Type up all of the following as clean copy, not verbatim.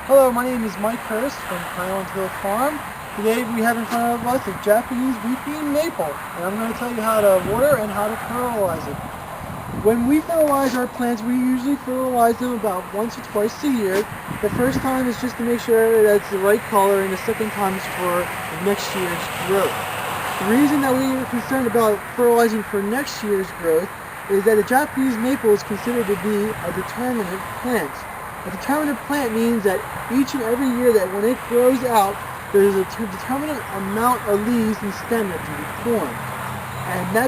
Hello, my name is Mike Hurst from Highland Hill Farm. Today we have in front of us a Japanese weeping maple, and I'm going to tell you how to water and how to fertilize it. When we fertilize our plants, we usually fertilize them about once or twice a year. The first time is just to make sure that it's the right color, and the second time is for next year's growth. The reason that we are concerned about fertilizing for next year's growth is that a Japanese maple is considered to be a determinate plant. A determinate plant means that each and every year that when it grows out, there's a determinate amount of leaves and stem that can be formed. And that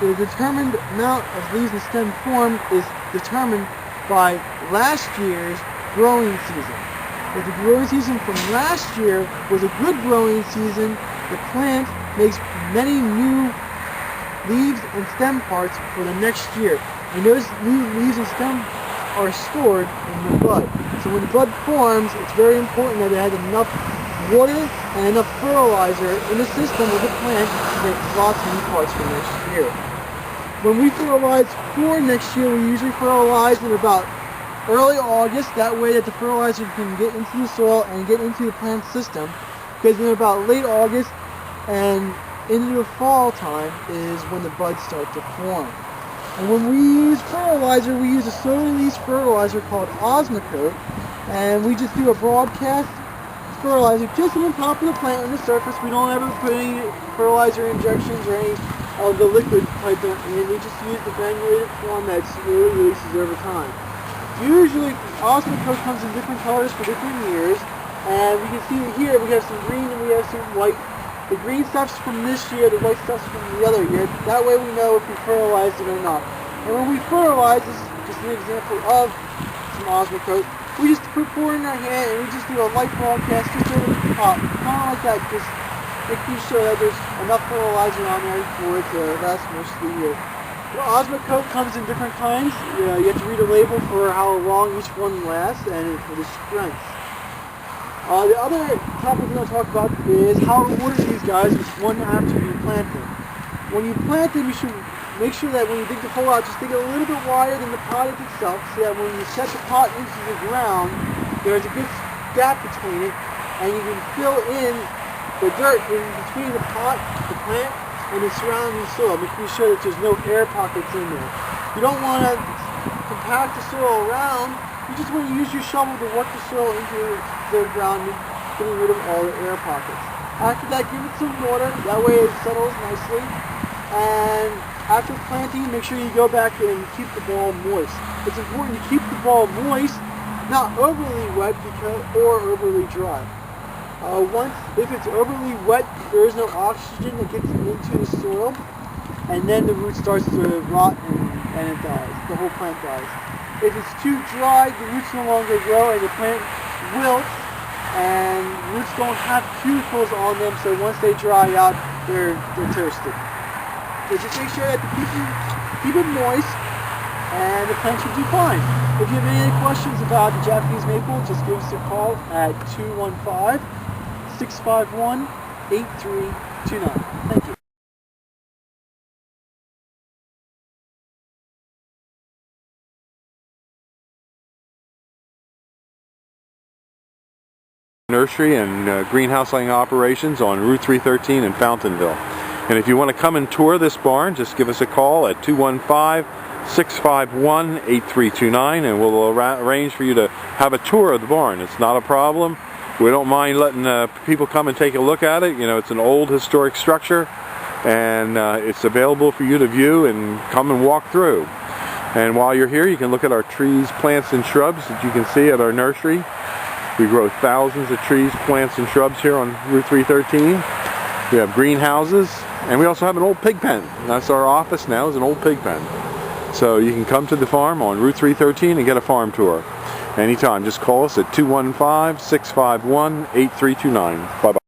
the determined amount of leaves and stem formed is determined by last year's growing season. If the growing season from last year was a good growing season, the plant makes many new leaves and stem parts for the next year. And those new leaves and stem are stored in the bud. So when the bud forms, it's very important that it has enough water and enough fertilizer in the system of the plant to make lots of new parts for next year. When we fertilize for next year, we usually fertilize in about early August. That way that the fertilizer can get into the soil and get into the plant system. Because in about late August and into the fall time is when the buds start to form. And when we use fertilizer, we use a slow-release fertilizer called Osmocote, and we just do a broadcast fertilizer just on the top of the plant on the surface. We don't ever put any fertilizer injections or any of the liquid type in. We just use the granulated form that slowly releases over time. Usually, Osmocote comes in different colors for different years, and we can see here we have some green and we have some white. The green stuff's from this year, the white stuff's from the other year. That way we know if we fertilized it or not. And when we fertilize, this is just an example of some Osmocote, we just pour it in our hand and we just do a light broadcast just over the top. Kind of like that, just making sure that there's enough fertilizer on there for it to last most of the year. The Osmocote comes in different kinds. You have to read a label for how long each one lasts and for the strength. The other topic we're going to talk about is how to water these guys one after you plant them. When you plant them, you should make sure that when you dig the hole out, just dig it a little bit wider than the pot itself, so that when you set the pot into the ground, there's a good gap between it, and you can fill in the dirt in between the pot, the plant, and the surrounding soil, making sure that there's no air pockets in there. You don't want to compact the soil around. You just want to use your shovel to work the soil into the ground, getting rid of all the air pockets. After that, give it some water. That way it settles nicely. And after planting, make sure you go back and keep the ball moist. It's important to keep the ball moist, not overly wet or overly dry. If it's overly wet, there is no oxygen that gets into the soil, and then the root starts to rot and it dies. The whole plant dies. If it's too dry, the roots no longer grow and the plant wilts, and roots don't have cuticles on them, so once they dry out, they're toasted. So just make sure that keep it moist, and the plant should do fine. If you have any questions about the Japanese maple, just give us a call at 215-651-8329. Thank you. Nursery and greenhouse laying operations on Route 313 in Fountainville. And if you want to come and tour this barn, just give us a call at 215-651-8329 and we'll arrange for you to have a tour of the barn. It's not a problem. We don't mind letting people come and take a look at it. You know, it's an old historic structure and it's available for you to view and come and walk through. And while you're here, you can look at our trees, plants, and shrubs that you can see at our nursery. We grow thousands of trees, plants, and shrubs here on Route 313. We have greenhouses, and we also have an old pig pen. That's our office now, is an old pig pen. So you can come to the farm on Route 313 and get a farm tour. Anytime, just call us at 215-651-8329. Bye-bye.